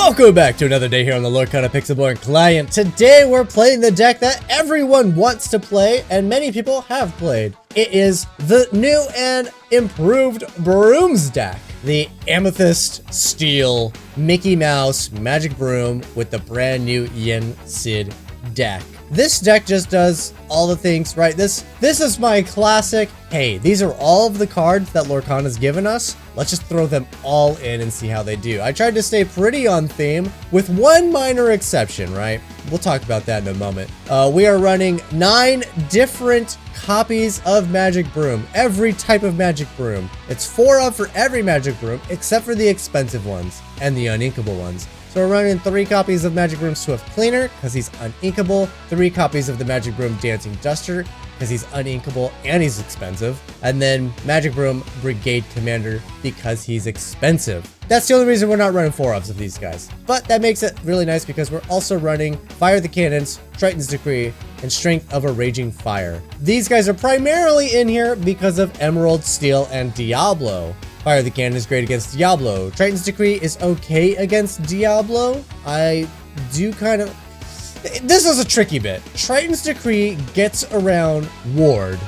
Welcome back to another day here on the Lorcana Pixelborn client. Today we're playing the deck that everyone wants to play and many people have played. It is the new and improved Brooms deck. The Amethyst Steel Mickey Mouse Magic Broom with the brand new Yen Sid deck. This deck just does all the things, right? This is my classic, hey, these are all of the cards that Lorcana's given us. Let's just throw them all in and see how they do. I tried to stay pretty on theme with one minor exception, right? We'll talk about that in a moment. We are running 9 different copies of Magic Broom, every type of Magic Broom. It's 4 of for every Magic Broom, except for the expensive ones and the uninkable ones. So we're running 3 copies of Magic Broom Swift Cleaner, because he's uninkable, 3 copies of the Magic Broom Dancing Duster, because he's uninkable and he's expensive, and then Magic Broom Brigade Commander, because he's expensive. That's the only reason we're not running 4-ofs of these guys. But that makes it really nice because we're also running Fire the Cannons, Triton's Decree, and Strength of a Raging Fire. These guys are primarily in here because of Emerald, Steel, and Diablo. Fire the Cannon is great against Diablo. Triton's Decree is okay against Diablo. I do kind of... This is a tricky bit. Triton's Decree gets around Ward.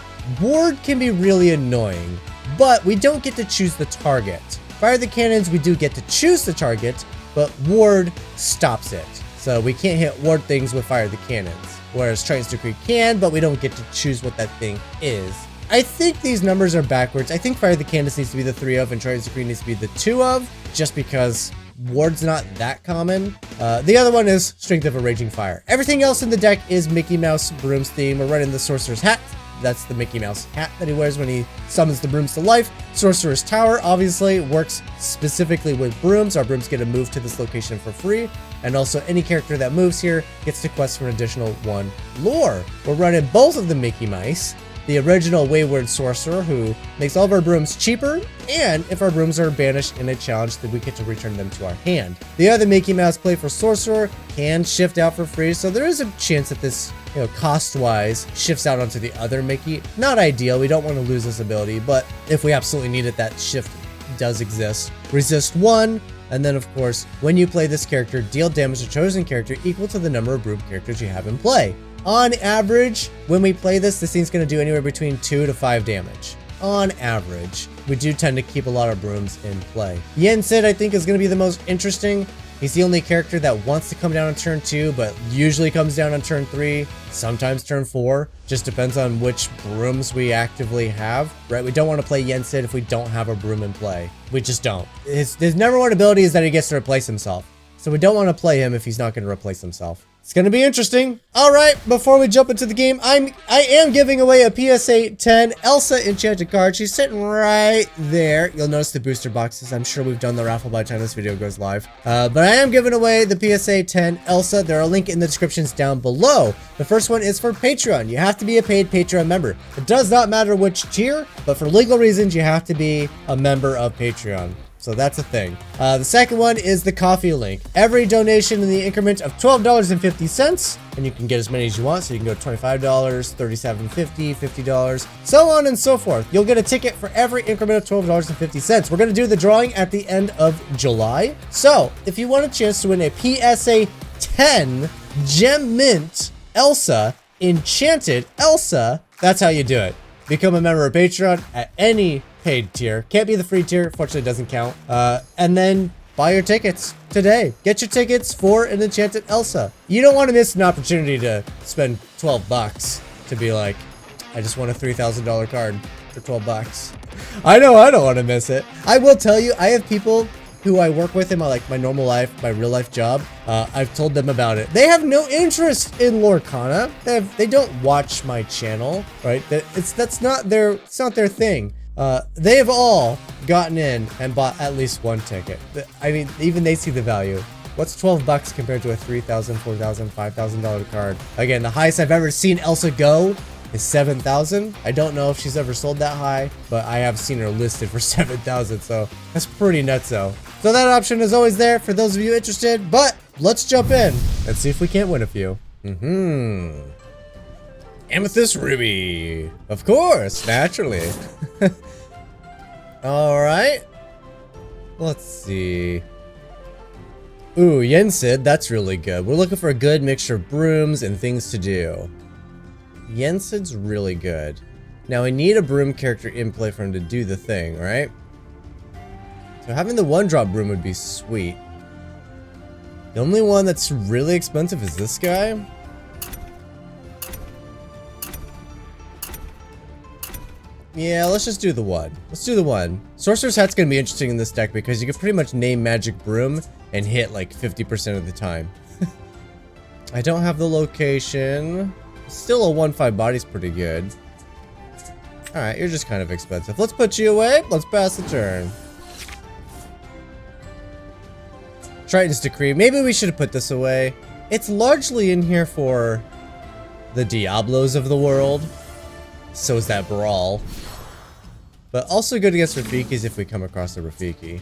Ward can be really annoying, but we don't get to choose the target. Fire the Cannons, we do get to choose the target, but Ward stops it. So we can't hit Ward things with Fire the Cannons. Whereas Triton's Decree can, but we don't get to choose what that thing is. I think these numbers are backwards. I think Fire the Cannons needs to be the 3 of and Triton's Decree needs to be the 2 of, just because Ward's not that common. The other one is Strength of a Raging Fire. Everything else in the deck is Mickey Mouse Brooms theme. We're running the Sorcerer's Hat. That's the Mickey Mouse hat that he wears when he summons the brooms to life. Sorcerer's Tower obviously works specifically with brooms. Our brooms get to move to this location for free. And also any character that moves here gets to quest for an additional 1 lore. We're running both of the Mickey Mice. The original Wayward Sorcerer, who makes all of our brooms cheaper, and if our brooms are banished in a challenge, then we get to return them to our hand. The other Mickey Mouse play for Sorcerer can shift out for free, so there is a chance that this, cost-wise, shifts out onto the other Mickey. Not ideal, we don't want to lose this ability, but if we absolutely need it, that shift does exist. Resist 1, and then of course, when you play this character, deal damage to chosen character equal to the number of broom characters you have in play. On average, when we play this thing's going to do anywhere between 2 to 5 damage. On average, we do tend to keep a lot of brooms in play. Yen Sid, I think, is going to be the most interesting. He's the only character that wants to come down on turn 2, but usually comes down on turn 3, sometimes turn 4. Just depends on which brooms we actively have, right? We don't want to play Yen Sid if we don't have a broom in play. We just don't. His number 1 ability is that he gets to replace himself. So we don't want to play him if he's not going to replace himself. It's going to be interesting. All right, before we jump into the game, I am giving away a PSA 10 Elsa enchanted card. She's sitting right there. You'll notice the booster boxes. I'm sure we've done the raffle by the time this video goes live. But I am giving away the PSA 10 Elsa. There are a link in the descriptions down below. The first one is for Patreon. You have to be a paid Patreon member. It does not matter which tier, but for legal reasons, you have to be a member of Patreon. So that's a thing. The second one is the coffee link. Every donation in the increment of $12.50, and you can get as many as you want, so you can go $25, $37.50, $50, so on and so forth. You'll get a ticket for every increment of $12.50. We're going to do the drawing at the end of July. So if you want a chance to win a PSA 10 Gem Mint Elsa, Enchanted Elsa, that's how you do it. Become a member of Patreon at any paid tier. Can't be the free tier, fortunately it doesn't count. And then buy your tickets today. Get your tickets for an Enchanted Elsa. You don't want to miss an opportunity to spend 12 bucks to be like, I just won a $3,000 card for 12 bucks. I know I don't want to miss it. I will tell you, I have people who I work with in my normal life, my real life job. I've told them about it. They have no interest in Lorcana. They don't watch my channel, right? It's not their thing. They have all gotten in and bought at least 1 ticket. I mean, even they see the value. What's 12 bucks compared to a $3,000, $4,000, $5,000 card? Again, the highest I've ever seen Elsa go is 7,000. I don't know if she's ever sold that high, but I have seen her listed for 7,000, so that's pretty nutso. So that option is always there for those of you interested, but let's jump in and see if we can't win a few. Amethyst Ruby. Of course, naturally. All right. Let's see. Ooh, Yensid, that's really good. We're looking for a good mixture of brooms and things to do. Yensid's really good. Now I need a broom character in play for him to do the thing, right? So having the 1-drop broom would be sweet. The only one that's really expensive is this guy. Yeah, let's just do the 1. Let's do the 1. Sorcerer's Hat's gonna be interesting in this deck because you can pretty much name Magic Broom and hit like 50% of the time. I don't have the location. Still a 1/5 body's pretty good. Alright, you're just kind of expensive. Let's put you away. Let's pass the turn. Triton's Decree. Maybe we should have put this away. It's largely in here for the Diablos of the world. So is that Brawl. But also good against Rafikis if we come across a Rafiki.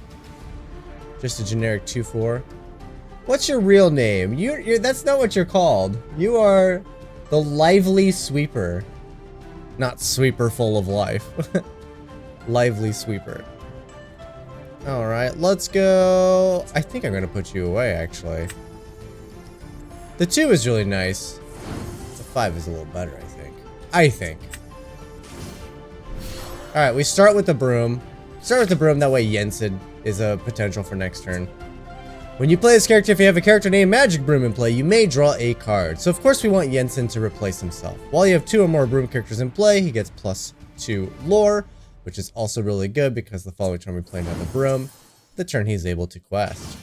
Just a generic 2/4. What's your real name? You're that's not what you're called. You are the Lively Sweeper. Not Sweeper full of life. Lively Sweeper. Alright, let's go. I think I'm gonna put you away, actually. The 2 is really nice. The 5 is a little better, I think. Alright, we start with the broom. Start with the broom, that way Yensid is a potential for next turn. When you play this character, if you have a character named Magic Broom in play, you may draw a card. So of course we want Yensid to replace himself. While you have 2 or more broom characters in play, he gets +2 lore, which is also really good because the following turn we play another broom, the turn he's able to quest.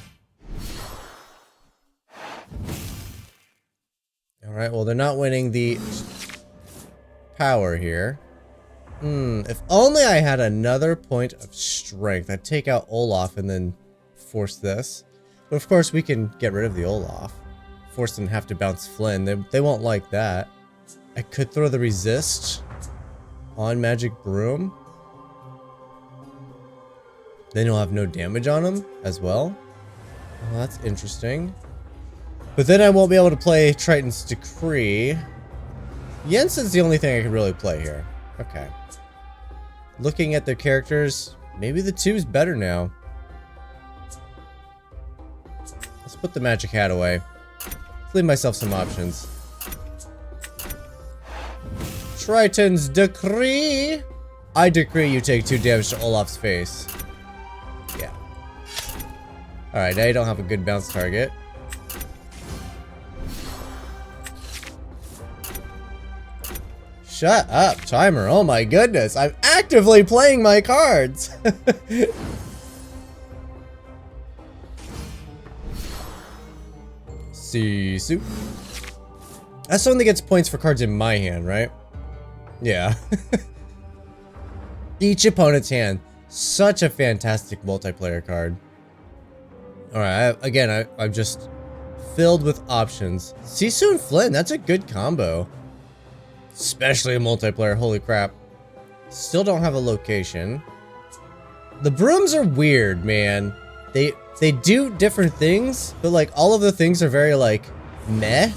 Alright, well they're not winning the power here. If only I had another point of strength. I'd take out Olaf and then force this. But of course we can get rid of the Olaf. Force them to have to bounce Flynn. They won't like that. I could throw the resist on Magic Broom. Then he'll have no damage on him as well. Well, that's interesting. But then I won't be able to play Triton's Decree. Yensid's the only thing I can really play here. Okay. Looking at their characters, maybe the 2's better now. Let's put the magic hat away. Let's leave myself some options. Triton's Decree! I decree you take 2 damage to Olaf's face. Yeah. Alright, now you don't have a good bounce target. Shut up, timer. Oh my goodness. I'm actively playing my cards. Sisu. That's the one that gets points for cards in my hand, right? Yeah. Each opponent's hand. Such a fantastic multiplayer card. Alright, again, I'm just filled with options. Sisu and Flynn, that's a good combo. Especially a multiplayer, holy crap. Still don't have a location. The brooms are weird, man. They do different things, but like all of the things are very like meh.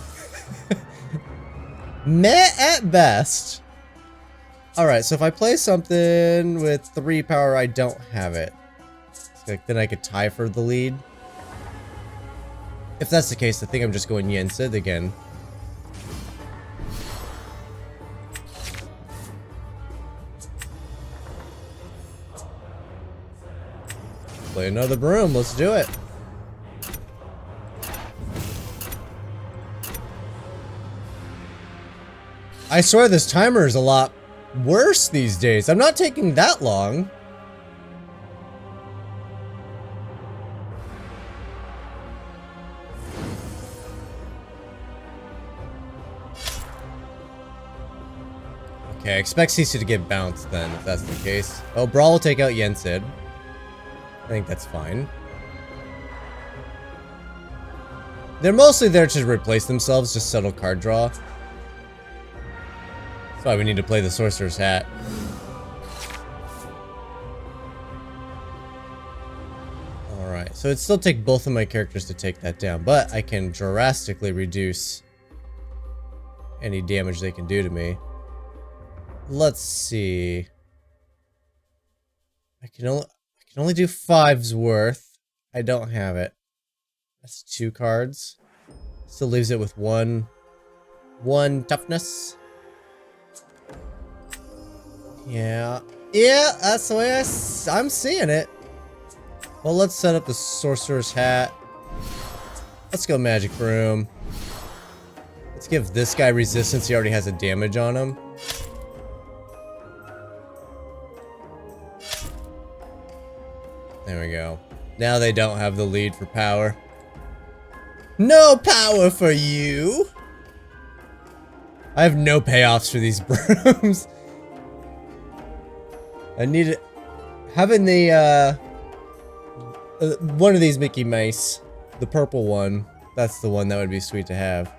Meh at best. Alright, so if I play something with 3 power, I don't have it. Like, then I could tie for the lead. If that's the case, I think I'm just going Yensid again. Play another broom, let's do it. I swear this timer is a lot worse these days. I'm not taking that long. Okay, I expect Sisu to get bounced then, if that's the case. Oh, Brawl will take out Yensid. I think that's fine. They're mostly there to replace themselves, just subtle card draw. That's why we need to play the Sorcerer's Hat. Alright, so it'd still take both of my characters to take that down, but I can drastically reduce any damage they can do to me. Let's see. I can only do 5's worth. I don't have it. That's 2 cards. Still leaves it with one toughness. Yeah. Yeah, that's the way I'm seeing it. Well, let's set up the Sorcerer's Hat. Let's go Magic Broom. Let's give this guy resistance. He already has a damage on him. There we go. Now they don't have the lead for power. No power for you! I have no payoffs for these brooms. I need it. Having the, one of these Mickey Mice. The purple one. That's the one that would be sweet to have.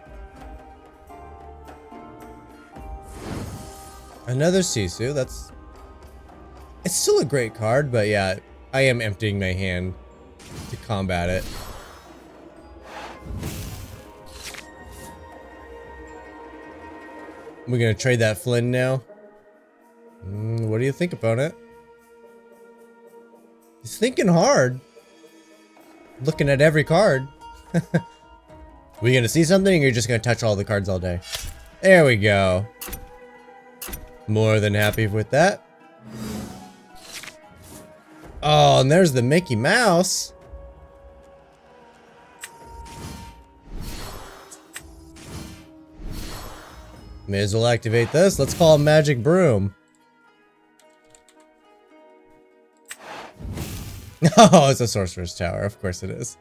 Another Sisu. That's... It's still a great card, but yeah, I am emptying my hand to combat it. We're gonna trade that Flynn now. What do you think, opponent? He's thinking hard. Looking at every card. We gonna see something, or you're just gonna touch all the cards all day? There we go. More than happy with that. Oh, and there's the Mickey Mouse. May as well activate this. Let's call him Magic Broom. Oh, it's a Sorcerer's Tower. Of course it is.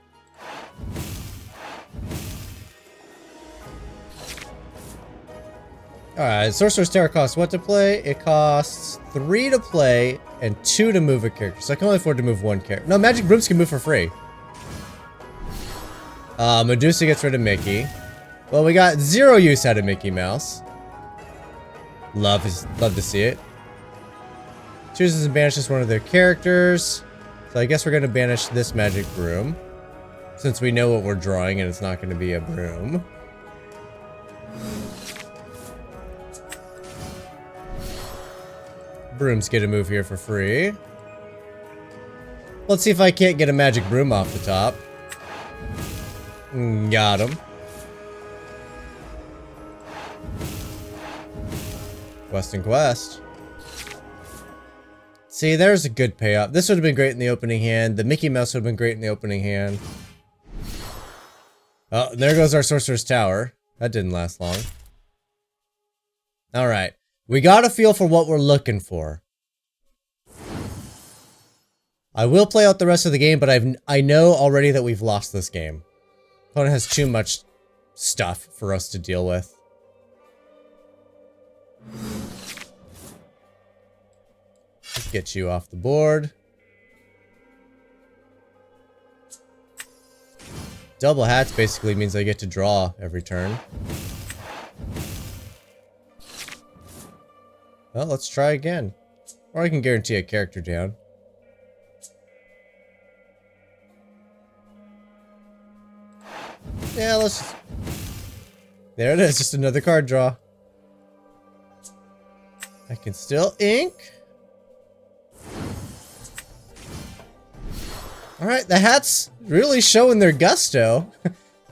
Alright, Sorcerer's Tower costs what to play? It costs 3 to play and 2 to move a character. So I can only afford to move 1 character. No, Magic Brooms can move for free. Medusa gets rid of Mickey. Well, we got 0 use out of Mickey Mouse. Love to see it. Chooses and banishes one of their characters. So I guess we're gonna banish this Magic Broom, since we know what we're drawing and it's not gonna be a broom. Brooms get a move here for free. Let's see if I can't get a Magic Broom off the top. Got him. Quest and Quest. See, there's a good payoff. This would have been great in the opening hand. The Mickey Mouse would have been great in the opening hand. Oh, there goes our Sorcerer's Tower. That didn't last long. Alright. We got a feel for what we're looking for. I will play out the rest of the game, but I know already that we've lost this game. Opponent has too much stuff for us to deal with. Let's get you off the board. Double hats basically means I get to draw every turn. Well, let's try again. Or I can guarantee a character down. Yeah, let's just... There it is, just another card draw. I can still ink. Alright, the hat's really showing their gusto.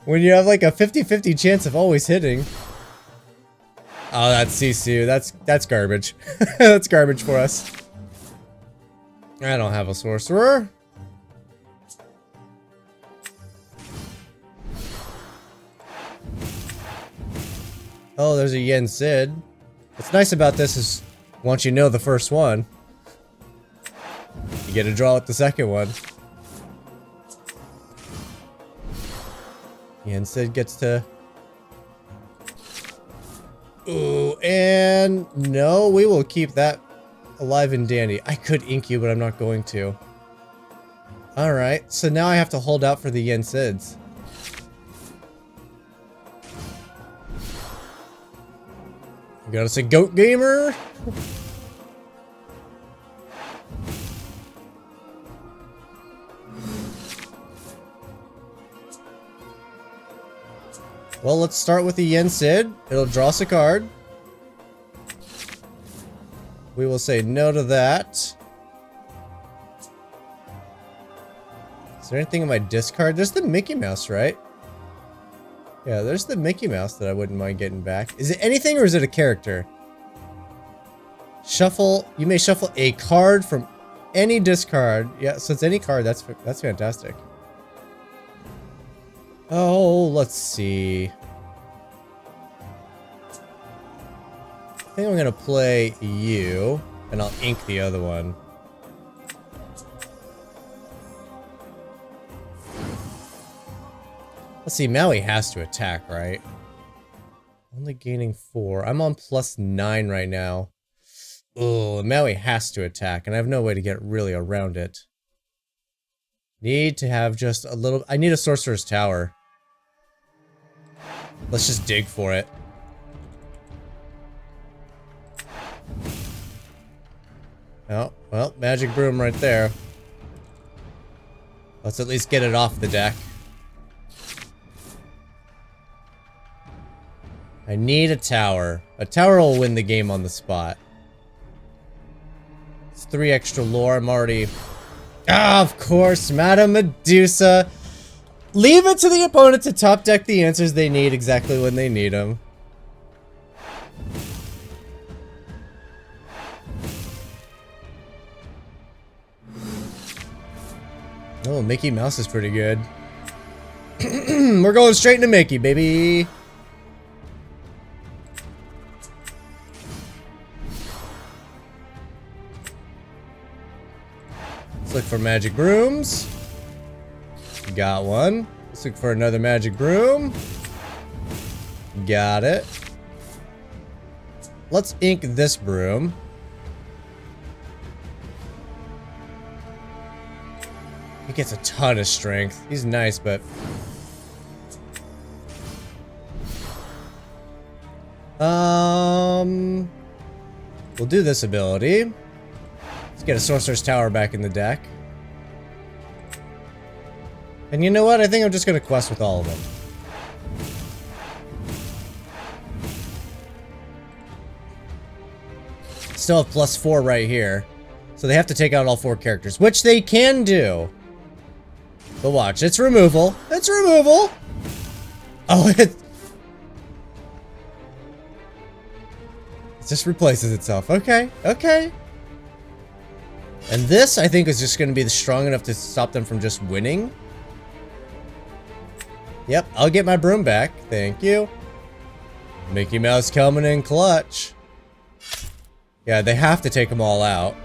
When you have like a 50-50 chance of always hitting. Oh, that's Sisu. That's garbage. That's garbage for us. I don't have a sorcerer. Oh, there's a Yen Sid. What's nice about this is once you know the first one, you get a draw with the second one. Yen Sid gets to... Ooh, and no, we will keep that alive and dandy. I could ink you, but I'm not going to. Alright, so now I have to hold out for the Yen Sids. You got us a goat gamer? Well, let's start with the Yen Sid. It'll draw us a card. We will say no to that. Is there anything in my discard? There's the Mickey Mouse, right? Yeah, there's the Mickey Mouse that I wouldn't mind getting back. Is it anything or is it a character? Shuffle. You may shuffle a card from any discard. Yeah, so it's any card. That's fantastic. Oh, let's see. I think I'm gonna play you, and I'll ink the other one. Let's see, Maui has to attack, right? Only gaining 4. I'm on +9 right now. Oh, Maui has to attack, and I have no way to get really around it. Need to have just a little... I need a Sorcerer's Tower. Let's just dig for it. Oh, well, Magic Broom right there. Let's at least get it off the deck. I need a tower. A tower will win the game on the spot. It's 3 extra lore. I'm already... Ah, of course, Madame Medusa. Leave it to the opponent to top deck the answers they need exactly when they need them. Oh, Mickey Mouse is pretty good. We're going straight into Mickey, baby. Let's look for Magic Brooms. Got one. Let's look for another Magic Broom. Got it. Let's ink this broom. He gets a ton of strength. He's nice, but... We'll do this ability. Let's get a Sorcerer's Tower back in the deck. And you know what? I think I'm just gonna quest with all of them. Still have +4 right here. So they have to take out all 4 characters, which they can do. But watch, it's removal. It's removal! Oh, it just replaces itself. Okay, okay. And this, I think, is just going to be strong enough to stop them from just winning. Yep, I'll get my broom back. Thank you. Mickey Mouse coming in clutch. Yeah, they have to take them all out.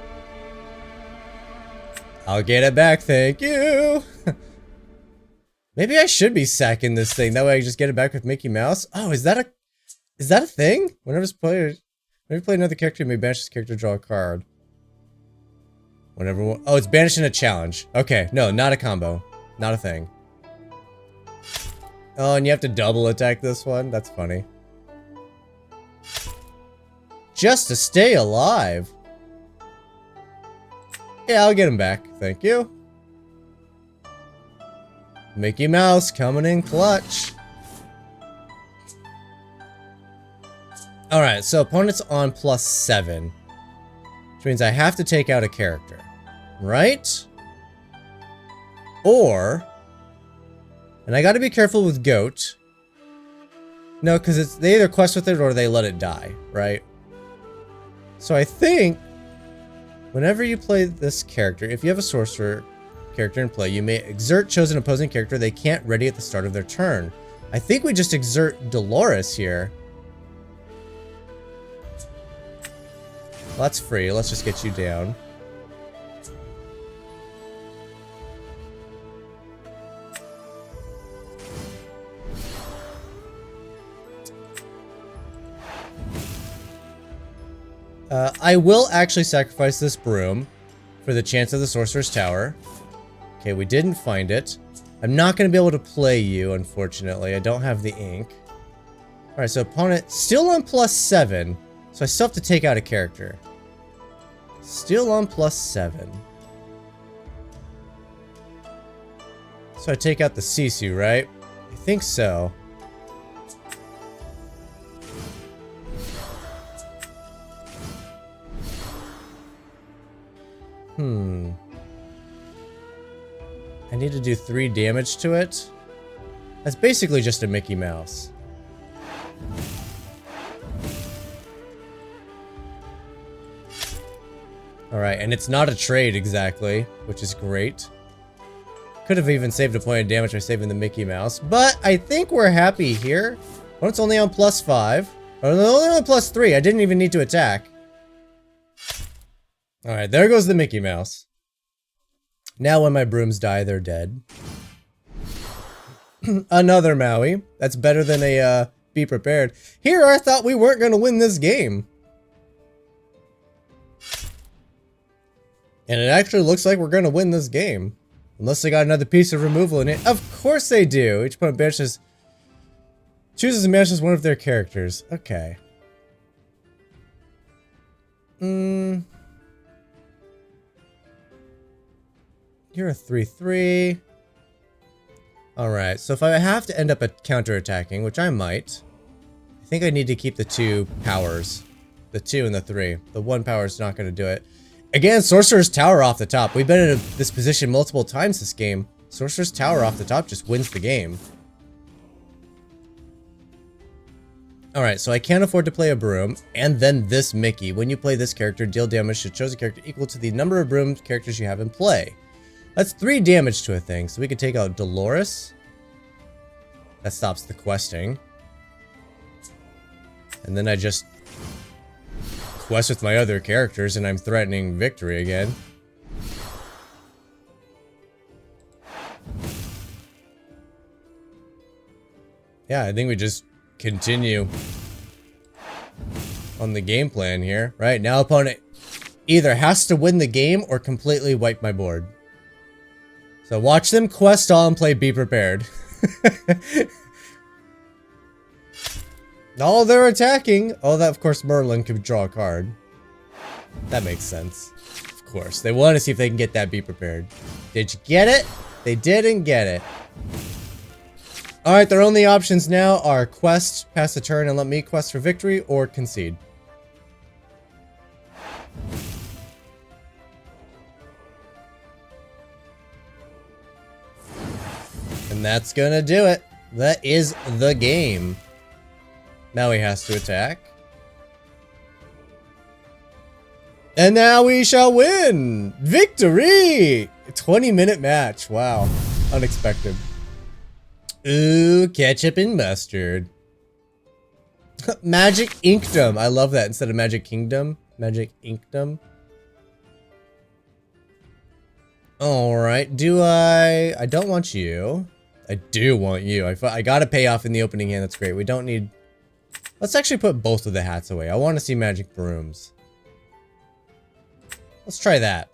I'll get it back, thank you. Maybe I should be sacking this thing. That way I just get it back with Mickey Mouse. Oh, is that a thing? Whenever you play another character, you may banish this character, draw a card. Whenever oh, it's banishing a challenge. Okay, no, not a combo. Not a thing. Oh, and you have to double attack this one? That's funny. Just to stay alive. Yeah, I'll get him back. Thank you. Mickey Mouse coming in clutch. Alright, so opponent's on +7. Which means I have to take out a character. Right? Or... And I gotta be careful with Goat. No, because they either quest with it or they let it die, right? So I think... Whenever you play this character, if you have a sorcerer character in play, you may exert chosen opposing character they can't ready at the start of their turn. I think we just exert Dolores here. Well, that's free. Let's just get you down. I will actually sacrifice this broom for the chance of the Sorcerer's Tower. Okay, we didn't find it. I'm not going to be able to play you, unfortunately. I don't have the ink. Alright, so opponent still on +7. So I still have to take out a character. Still on +7. So I take out the Sisu, right? I think so. I need to do 3 damage to it. That's basically just a Mickey Mouse. Alright, and it's not a trade exactly, which is great. Could have even saved a point of damage by saving the Mickey Mouse, but I think we're happy here. Well, it's only on +5. Oh, only on +3. I didn't even need to attack. Alright, there goes the Mickey Mouse. Now when my brooms die, they're dead. Another Maui. That's better than a, be prepared. Here, I thought we weren't going to win this game. And it actually looks like we're going to win this game. Unless they got another piece of removal in it. Of course they do! Each opponent banishes... chooses and banishes one of their characters. Okay. You're a 3/3. Alright, so if I have to end up counterattacking, which I might, I think I need to keep the 2 powers. The 2 and the 3. The 1 power is not going to do it. Again, Sorcerer's Tower off the top. We've been in this position multiple times this game. Sorcerer's Tower off the top just wins the game. Alright, so I can't afford to play a broom, and then this Mickey. When you play this character, deal damage to a chosen character equal to the number of broom characters you have in play. That's 3 damage to a thing, so we could take out Dolores. That stops the questing. And then I just quest with my other characters, and I'm threatening victory again. Yeah, I think we just continue on the game plan here. Right, now opponent either has to win the game or completely wipe my board. So watch them quest all and play Be Prepared. Oh, they're attacking. Oh, that of course Merlin could draw a card. That makes sense. Of course, they want to see if they can get that Be Prepared. Did you get it? They didn't get it. Alright, their only options now are quest, pass the turn and let me quest for victory, or concede. And that's gonna do it. That is the game. Now he has to attack. And now we shall win! Victory! 20-minute match. Wow. Unexpected. Ooh, ketchup and mustard. Magic Inkdom. I love that instead of Magic Kingdom. Magic Inkdom. Alright, I don't want you. I do want you. I gotta pay off in the opening hand. That's great. We don't need... Let's actually put both of the hats away. I want to see Magic Brooms. Let's try that.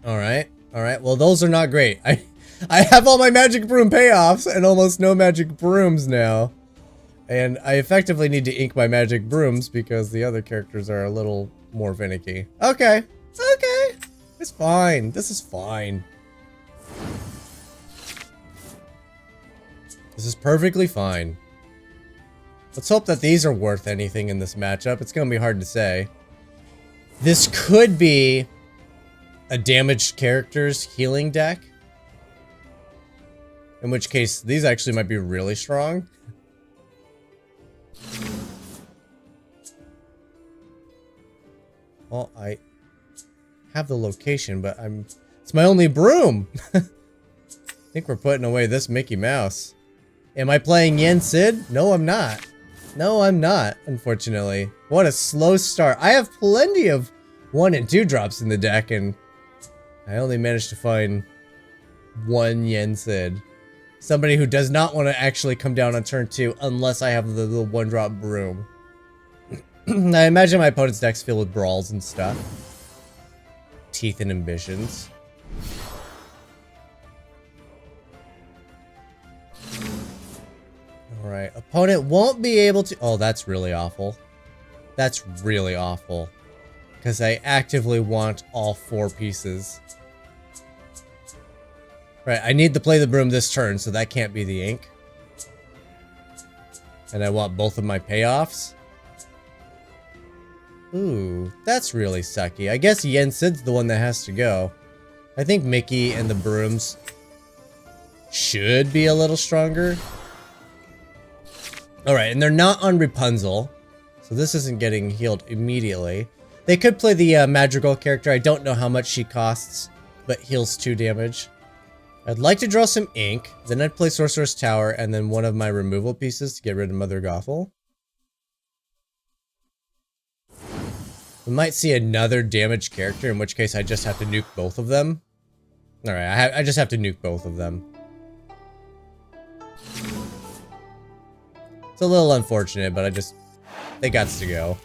Alright. Alright. Well, those are not great. I have all my Magic Broom payoffs and almost no Magic Brooms now. And I effectively need to ink my Magic Brooms because the other characters are a little more finicky. Okay. Okay. It's fine. This is fine. This is perfectly fine. Let's hope that these are worth anything in this matchup. It's going to be hard to say. This could be a damaged character's healing deck. In which case, these actually might be really strong. Well, I have the location, but it's my only broom! I think we're putting away this Mickey Mouse. Am I playing Yen Sid? No, I'm not. No, I'm not, unfortunately. What a slow start. I have plenty of 1 and 2 drops in the deck, and I only managed to find 1 Yen Sid. Somebody who does not want to actually come down on turn 2 unless I have the 1-drop broom. I imagine my opponent's deck's filled with brawls and stuff. Teeth and ambitions. Alright, opponent won't be able to... Oh, that's really awful. That's really awful. Because I actively want all 4 pieces. Right, I need to play the broom this turn, so that can't be the ink. And I want both of my payoffs. Ooh, that's really sucky. I guess Yen Sid's the one that has to go. I think Mickey and the Brooms should be a little stronger. Alright, and they're not on Rapunzel, so this isn't getting healed immediately. They could play the Madrigal character. I don't know how much she costs, but heals 2 damage. I'd like to draw some ink, then I'd play Sorcerer's Tower, and then one of my removal pieces to get rid of Mother Gothel. We might see another damaged character, in which case I just have to nuke both of them. Alright, I just have to nuke both of them. It's a little unfortunate, but they gots to go.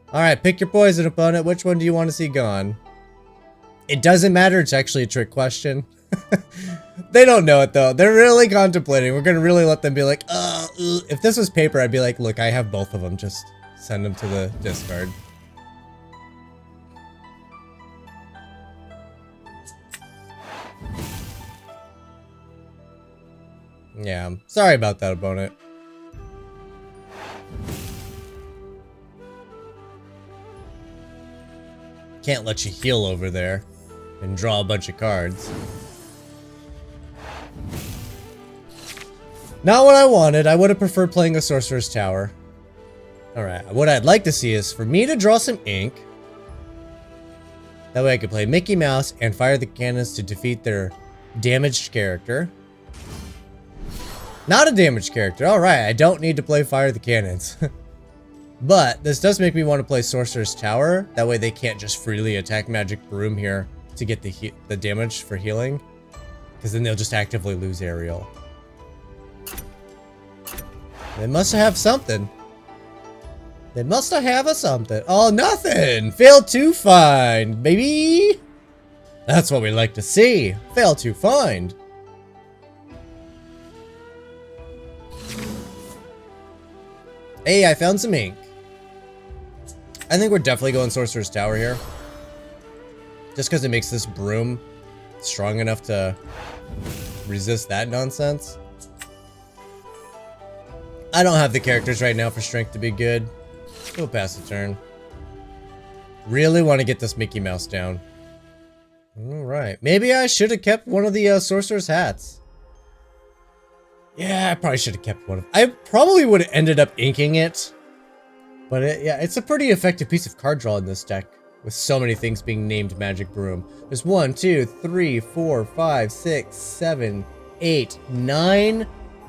Alright, pick your poison, opponent. Which one do you want to see gone? It doesn't matter, it's actually a trick question. They don't know it though. They're really contemplating. We're gonna really let them be like, if this was paper, I'd be like, look, I have both of them. Just send them to the discard. Yeah, sorry about that, opponent. Can't let you heal over there and draw a bunch of cards. Not what I wanted. I would have preferred playing a Sorcerer's Tower. Alright, what I'd like to see is for me to draw some ink. That way I could play Mickey Mouse and fire the cannons to defeat their damaged character. Not a damaged character. Alright, I don't need to play Fire the Cannons. But this does make me want to play Sorcerer's Tower. That way they can't just freely attack Magic Broom here to get the damage for healing. Because then they'll just actively lose Aerial. They must have something. They must have a something. Oh, nothing! Failed to find, baby! That's what we like to see. Fail to find. Hey, I found some ink. I think we're definitely going Sorcerer's Tower here. Just because it makes this Broom strong enough to resist that nonsense. I don't have the characters right now for strength to be good. We'll pass the turn. Really want to get this Mickey Mouse down. Alright. Maybe I should have kept one of the Sorcerer's hats. Yeah, I probably should have kept one of them. I probably would have ended up inking it. But yeah, it's a pretty effective piece of card draw in this deck. With so many things being named Magic Broom. There's 1, 2, 3, 4, 5, 6, 7, 8, 9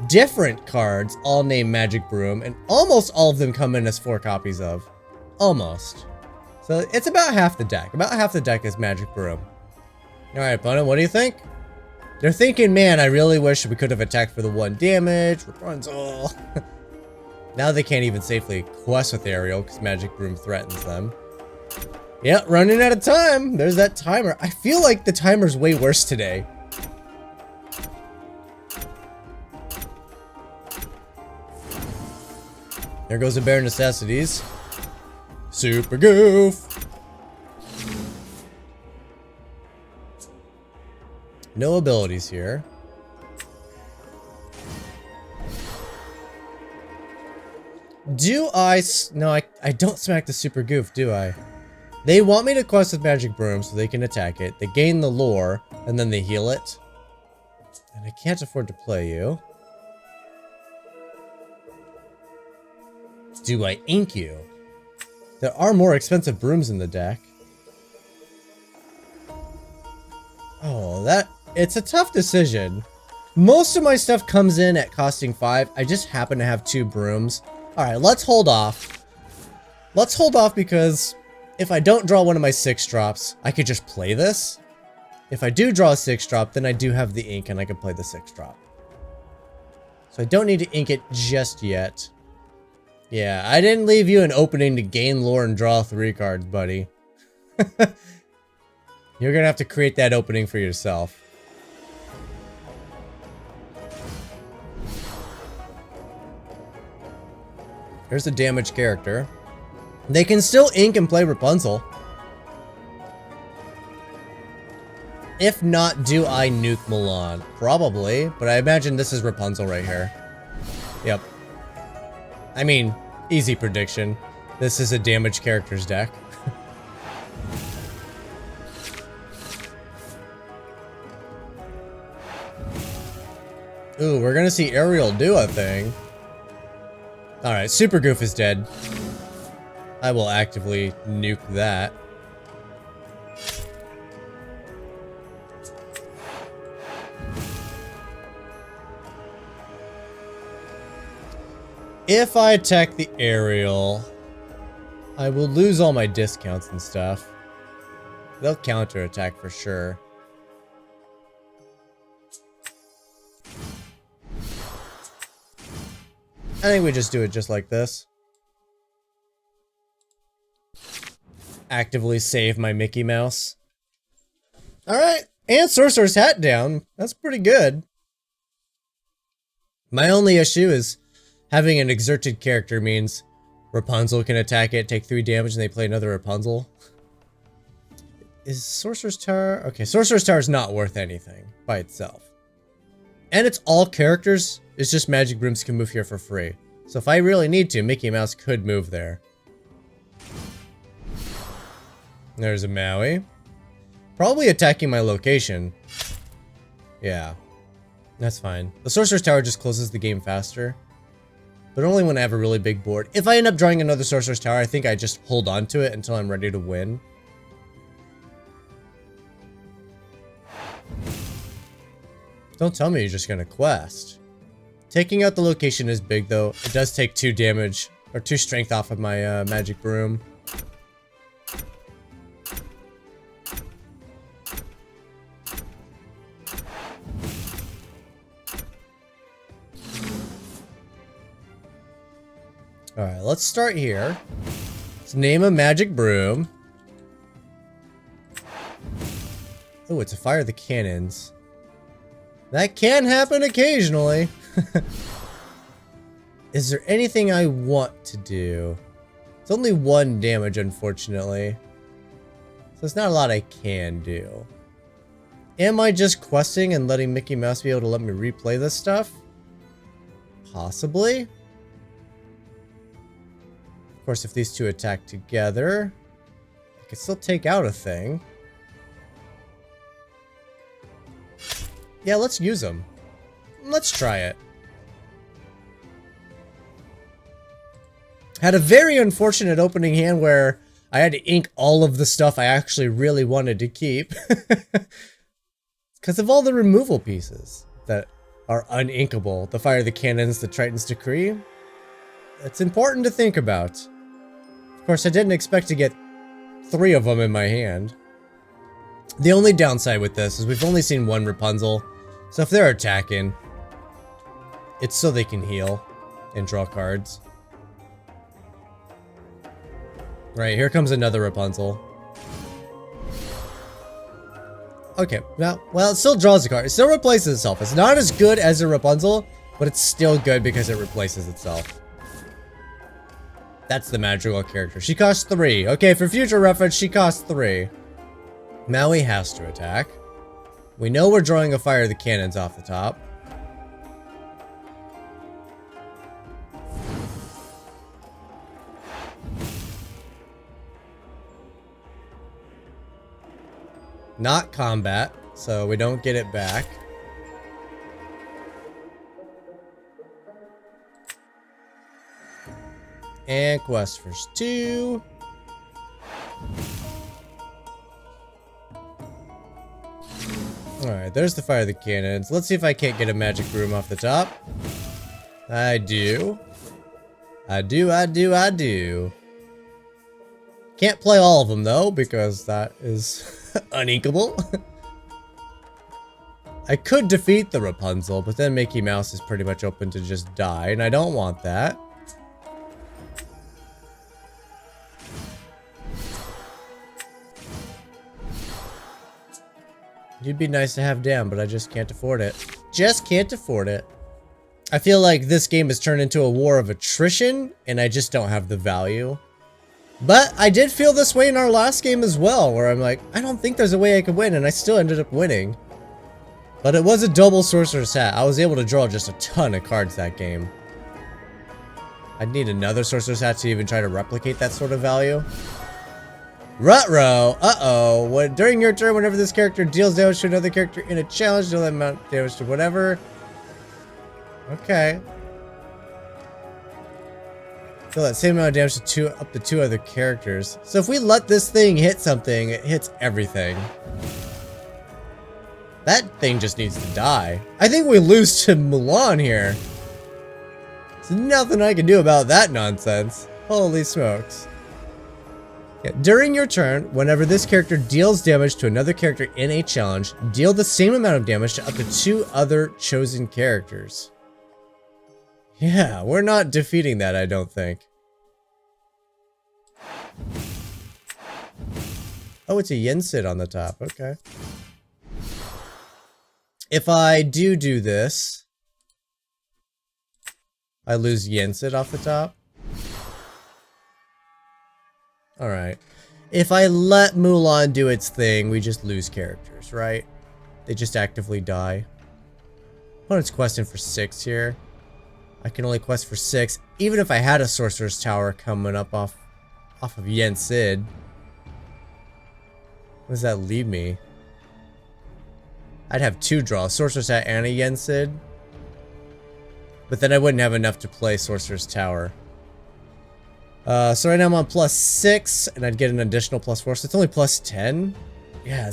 different cards all named Magic Broom. And almost all of them come in as 4 copies of. Almost. So it's about half the deck. About half the deck is Magic Broom. Alright, opponent, what do you think? They're thinking, man, I really wish we could have attacked for the 1 damage. Rapunzel. Now they can't even safely quest with Aerial because Magic Broom threatens them. Yeah, running out of time. There's that timer. I feel like the timer's way worse today. There goes the Bare Necessities. Super Goof. No abilities here. Do I... No, I don't smack the Super Goof, do I? They want me to quest with Magic Broom so they can attack it. They gain the lore, and then they heal it. And I can't afford to play you. Do I ink you? There are more expensive brooms in the deck. Oh, it's a tough decision. Most of my stuff comes in at costing 5. I just happen to have 2 brooms. Alright, let's hold off. Let's hold off because if I don't draw one of my 6 drops, I could just play this. If I do draw a 6 drop, then I do have the ink and I can play the 6 drop. So I don't need to ink it just yet. Yeah, I didn't leave you an opening to gain lore and draw 3 cards, buddy. You're gonna have to create that opening for yourself. Here's a damaged character. They can still ink and play Rapunzel. If not, do I nuke Milan? Probably, but I imagine this is Rapunzel right here. Yep. I mean, easy prediction. This is a damaged characters deck. Ooh, we're gonna see Ariel do a thing. Alright, Super Goof is dead. I will actively nuke that. If I attack the Ariel, I will lose all my discounts and stuff. They'll counterattack for sure. I think we just do it just like this. Actively save my Mickey Mouse. Alright, and Sorcerer's Hat down. That's pretty good. My only issue is having an exerted character means Rapunzel can attack it, take 3 damage, and they play another Rapunzel. Is Sorcerer's Tower... Okay, Sorcerer's Tower is not worth anything by itself. And it's all characters. It's just Magic Brooms can move here for free. So if I really need to, Mickey Mouse could move there. There's a Maui. Probably attacking my location. Yeah. That's fine. The Sorcerer's Tower just closes the game faster. But only when I have a really big board. If I end up drawing another Sorcerer's Tower, I think I just hold on to it until I'm ready to win. Don't tell me you're just gonna quest. Taking out the location is big though. It does take 2 damage, or 2 strength off of my Magic Broom. Alright, let's start here. Let's name a Magic Broom. Oh, it's a Fire the Cannons. That can happen occasionally. Is there anything I want to do? It's only 1 damage, unfortunately. So it's not a lot I can do. Am I just questing and letting Mickey Mouse be able to let me replay this stuff? Possibly. Of course, if these two attack together, I can still take out a thing. Yeah, let's use them. Let's try it. Had a very unfortunate opening hand where I had to ink all of the stuff I actually really wanted to keep. Because of all the removal pieces that are uninkable. The Fire the Cannons, the Triton's Decree. It's important to think about. Of course, I didn't expect to get 3 of them in my hand. The only downside with this is we've only seen 1 Rapunzel. So if they're attacking, it's so they can heal and draw cards. Right, here comes another Rapunzel. Okay, now, well, it still draws a card. It still replaces itself. It's not as good as a Rapunzel, but it's still good because it replaces itself. That's the magical character. She costs 3. Okay, for future reference, she costs 3. Maui has to attack. We know we're drawing a Fire the Cannons off the top. Not combat, so we don't get it back. And quest for 2. Alright, there's the Fire the Cannons. Let's see if I can't get a Magic Broom off the top. I do. I do. Can't play all of them though, because that is uninkable. I could defeat the Rapunzel, but then Mickey Mouse is pretty much open to just die, and I don't want that. It'd be nice to have down, but I just can't afford it. Just can't afford it. I feel like this game has turned into a war of attrition, and I just don't have the value. But I did feel this way in our last game as well, where I'm like, I don't think there's a way I could win, and I still ended up winning. But it was a double Sorcerer's Hat. I was able to draw just a ton of cards that game. I'd need another Sorcerer's Hat to even try to replicate that sort of value. Ruh-roh! Uh-oh. During your turn, whenever this character deals damage to another character in a challenge, deal that amount of damage to whatever. Okay. Feel that same amount of damage to up to 2 other characters. So if we let this thing hit something, it hits everything. That thing just needs to die. I think we lose to Mulan here. There's nothing I can do about that nonsense. Holy smokes. Yeah, during your turn, whenever this character deals damage to another character in a challenge, deal the same amount of damage to up to 2 other chosen characters. Yeah, we're not defeating that, I don't think. Oh, it's a Yensid on the top. Okay. If I do this, I lose Yensid off the top. Alright. If I let Mulan do its thing, we just lose characters, right? They just actively die. Opponent's questing for 6 here. I can only quest for 6, even if I had a Sorcerer's Tower coming up off of Yensid. What does that leave me? I'd have 2 draws, Sorcerer's Hat and a Yensid. But then I wouldn't have enough to play Sorcerer's Tower. So right now I'm on +6, and I'd get an additional +4, so it's only +10. Yeah,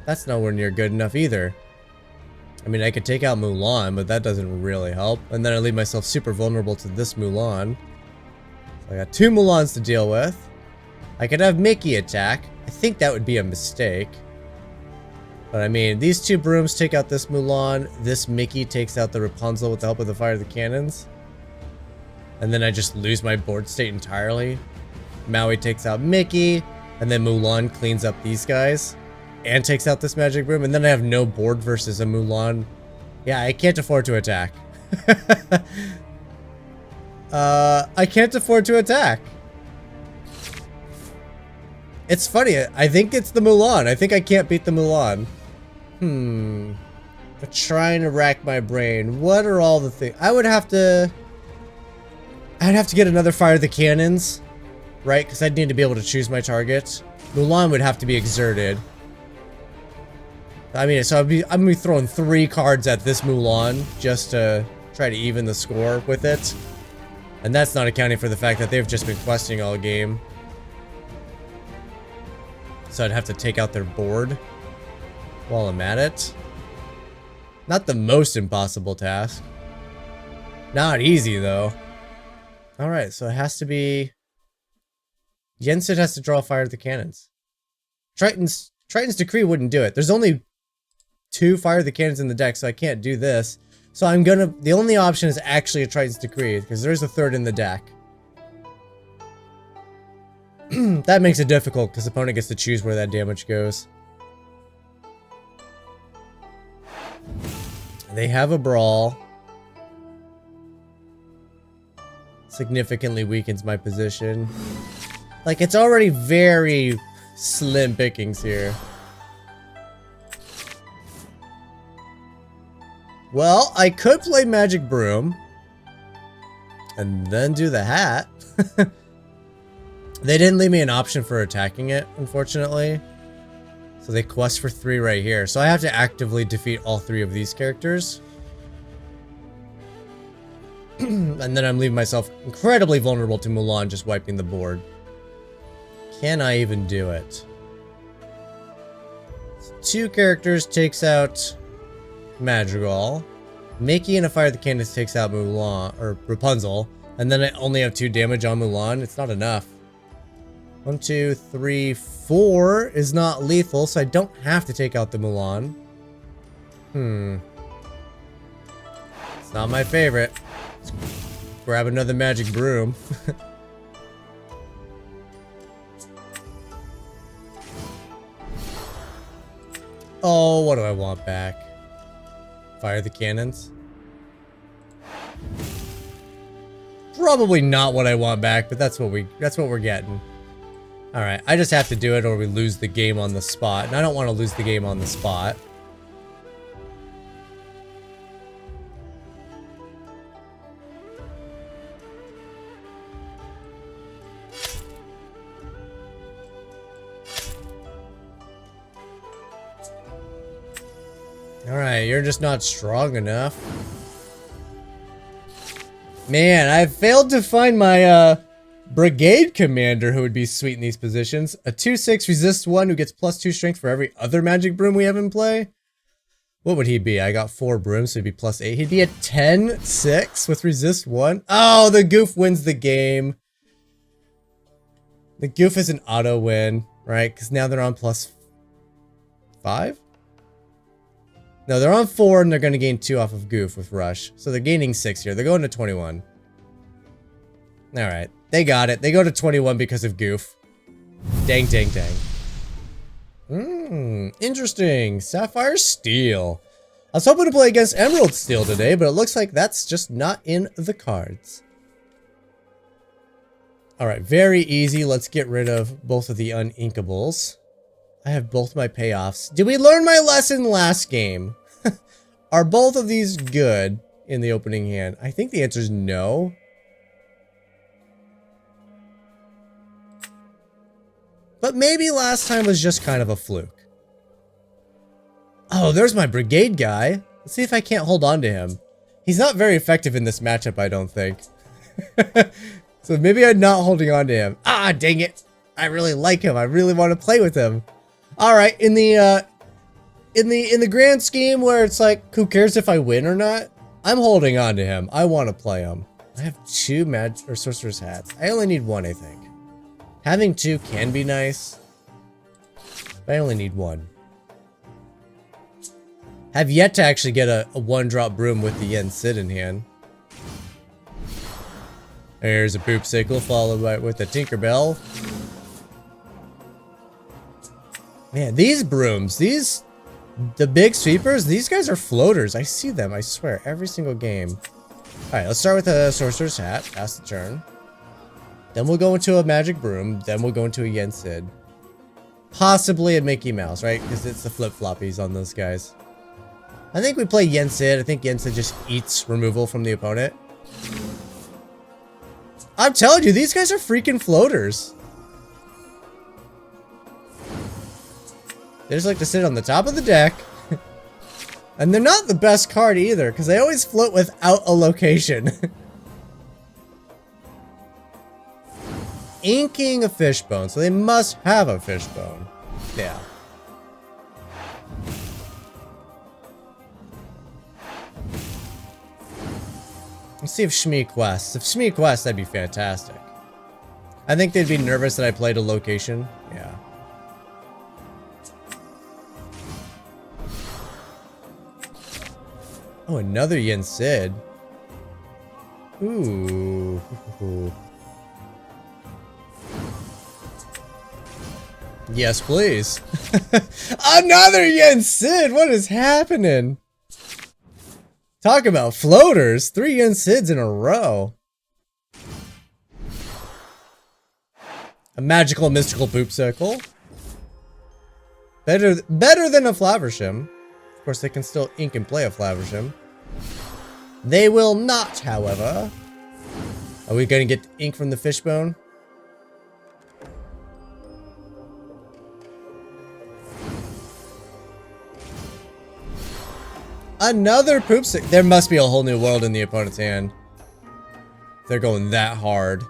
that's nowhere near good enough either. I mean, I could take out Mulan, but that doesn't really help. And then I leave myself super vulnerable to this Mulan. So I got 2 Mulans to deal with. I could have Mickey attack. I think that would be a mistake. But I mean, these 2 Brooms take out this Mulan. This Mickey takes out the Rapunzel with the help of the Fire of the Cannons. And then I just lose my board state entirely. Maui takes out Mickey, and then Mulan cleans up these guys and takes out this Magic Broom, and then I have no board versus a Mulan. Yeah, I can't afford to attack. I can't afford to attack. It's funny, I think it's the Mulan. I think I can't beat the Mulan. I'm trying to rack my brain. What are all the things? I'd have to get another Fire of the Cannons, right? Because I'd need to be able to choose my target. Mulan would have to be exerted. I mean, so I'm gonna be throwing 3 cards at this Mulan just to try to even the score with it. And that's not accounting for the fact that they've just been questing all game. So I'd have to take out their board while I'm at it. Not the most impossible task. Not easy, though. Alright, so it has to be... Yensid has to draw Fire of the Cannons. Triton's Decree wouldn't do it. There's only 2 Fire of the Cannons in the deck, so I can't do this. So I'm gonna... The only option is actually a Triton's Decree, because there's a 3rd in the deck. That makes it difficult, because the opponent gets to choose where that damage goes. They have a Brawl. Significantly weakens my position. Like, it's already very slim pickings here. Well, I could play Magic Broom. And then do the hat. They didn't leave me an option for attacking it, unfortunately. So they quest for 3 right here. So I have to actively defeat all 3 of these characters. And then I'm leaving myself incredibly vulnerable to Mulan just wiping the board. Can I even do it? 2 characters takes out Madrigal. Mickey and a Fire of the Cannons takes out Mulan, or Rapunzel. And then I only have 2 damage on Mulan. It's not enough. 1, 2, 3, 4 is not lethal, so I don't have to take out the Mulan. It's not my favorite. Let's grab another Magic Broom. Oh, what do I want back? Fire the Cannons? Probably not what I want back, but that's what we're getting. Alright, I just have to do it or we lose the game on the spot. And I don't want to lose the game on the spot. Alright, you're just not strong enough. Man, I failed to find my brigade commander who would be sweet in these positions. A 2/6 resist 1 who gets +2 strength for every other magic broom we have in play. What would he be? I got 4 brooms, so he'd be +8. He'd be a 10/6 with resist 1. Oh, the goof wins the game. The goof is an auto win, right? Because now they're on +5? No, they're on 4 and they're going to gain 2 off of goof with rush. So they're gaining 6 here. They're going to 21. Alright, they got it. They go to 21 because of goof. Dang, dang, dang. Interesting. Sapphire Steel. I was hoping to play against Emerald Steel today, but it looks like that's just not in the cards. Alright, very easy. Let's get rid of both of the uninkables. I have both my payoffs. Did we learn my lesson last game? Are both of these good in the opening hand? I think the answer is no. But maybe last time was just kind of a fluke. Oh, there's my brigade guy. Let's see if I can't hold on to him. He's not very effective in this matchup, I don't think. So maybe I'm not holding on to him. Ah, dang it. I really like him. I really want to play with him. All right, in the grand scheme where it's like, who cares if I win or not? I'm holding on to him. I want to play him. I have 2 sorcerer's hats. I only need 1, I think. Having 2 can be nice, but I only need 1. Have yet to actually get a 1-drop broom with the Yen Sid in hand. There's a Boop Sickle followed by with a Tinkerbell. Man, these brooms, the big sweepers, these guys are floaters. I see them, I swear, every single game. Alright, let's start with a sorcerer's hat. Pass the turn. Then we'll go into a magic broom. Then we'll go into a Yen Sid. Possibly a Mickey Mouse, right? Because it's the flip-floppies on those guys. I think we play Yen Sid. I think Yen Sid just eats removal from the opponent. I'm telling you, these guys are freaking floaters. They just like to sit on the top of the deck. And they're not the best card either, because they always float without a location. Inking a fishbone, so they must have a fishbone. Yeah. Let's see if Shmi quests. If Shmi quests, that'd be fantastic. I think they'd be nervous that I played a location. Yeah. Oh, another Yen Sid. Ooh. Yes, please. Another Yen Sid! What is happening? Talk about floaters. 3 Yen Sids in a row. A magical mystical Boop Sickle. Better than a Flavershim. Of course, they can still ink and play a Flavershim. They will not, however. Are we gonna get ink from the fishbone? Another poop stick. There must be a whole new world in the opponent's hand. They're going that hard.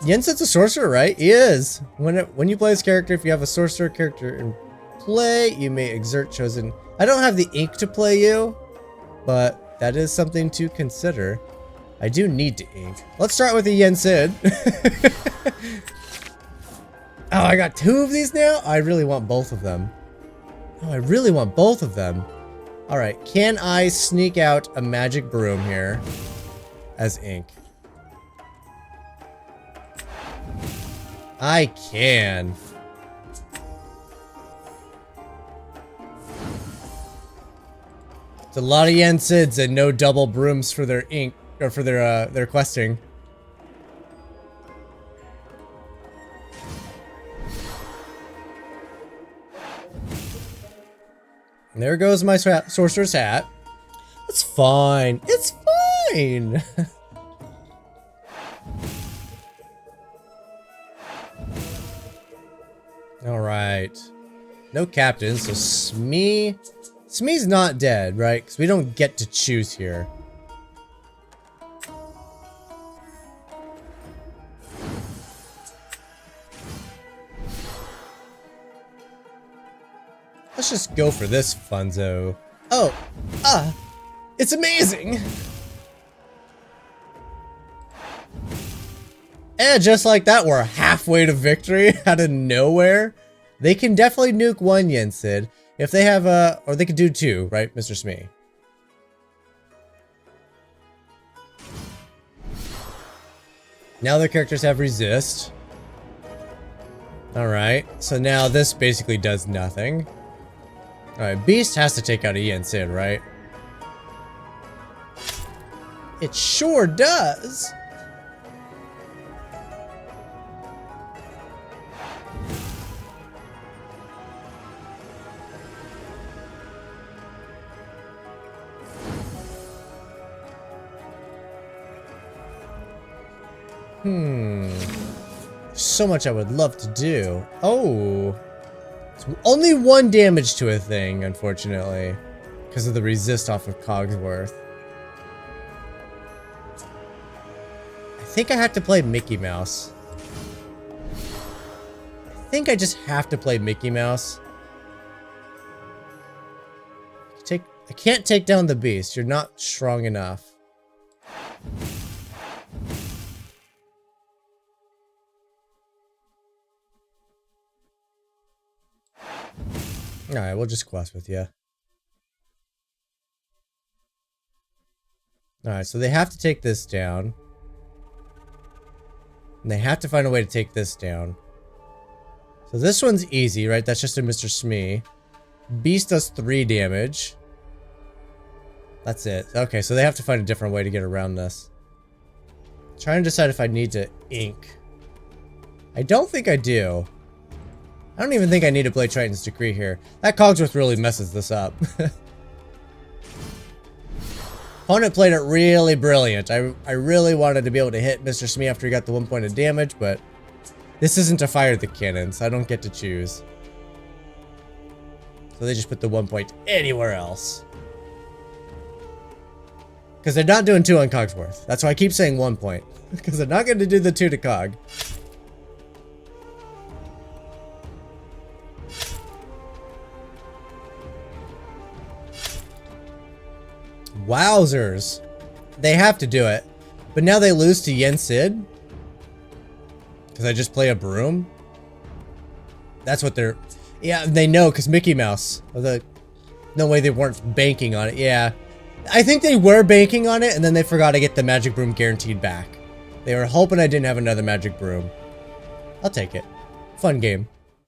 Yen Sid's a sorcerer, right? He is. When you play this character, if you have a sorcerer character in play, you may exert chosen. I don't have the ink to play you, but that is something to consider. I do need to ink. Let's start with the Yen Sid. Oh, I got 2 of these now? I really want both of them. Oh, I really want both of them. Alright, can I sneak out a magic broom here as ink? I can. It's a lot of Yen Sids and no double brooms for their ink, or for their questing. And there goes my sorcerer's hat. It's fine. It's fine. All right. No captains, so Smee Smee's not dead, right? Because we don't get to choose here. Let's just go for this funzo. Oh, it's amazing! And just like that, we're halfway to victory out of nowhere. They can definitely nuke one Yensid if they have a, or they could do two, right, Mr. Smee? Now their characters have resist. Alright, so now this basically does nothing. Alright, Beast has to take out a Yensid, right? It sure does! So much I would love to do. Oh. It's only one damage to a thing, unfortunately. Because of the resist off of Cogsworth. I think I have to play Mickey Mouse. I think I just have to play Mickey Mouse. I can't take down the beast. You're not strong enough. Alright, we'll just quest with you. Alright, so they have to take this down. And they have to find a way to take this down. So this one's easy, right? That's just a Mr. Smee. Beast does 3 damage. That's it. Okay, so they have to find a different way to get around this. Trying to decide if I need to ink. I don't think I do. I don't even think I need to play Triton's Decree here. That Cogsworth really messes this up. Opponent played it really brilliant. I really wanted to be able to hit Mr. Smee after he got the 1 point of damage, but this isn't to fire the cannon, so I don't get to choose. So they just put the 1 point anywhere else. Because they're not doing 2 on Cogsworth. That's why I keep saying 1 point. Because they're not going to do the 2 to Cog. Wowzers. They have to do it. But now they lose to Yensid. Because I just play a broom. That's what they're... Yeah, they know because Mickey Mouse. No way they weren't banking on it. Yeah. I think they were banking on it and then they forgot to get the magic broom guaranteed back. They were hoping I didn't have another magic broom. I'll take it. Fun game.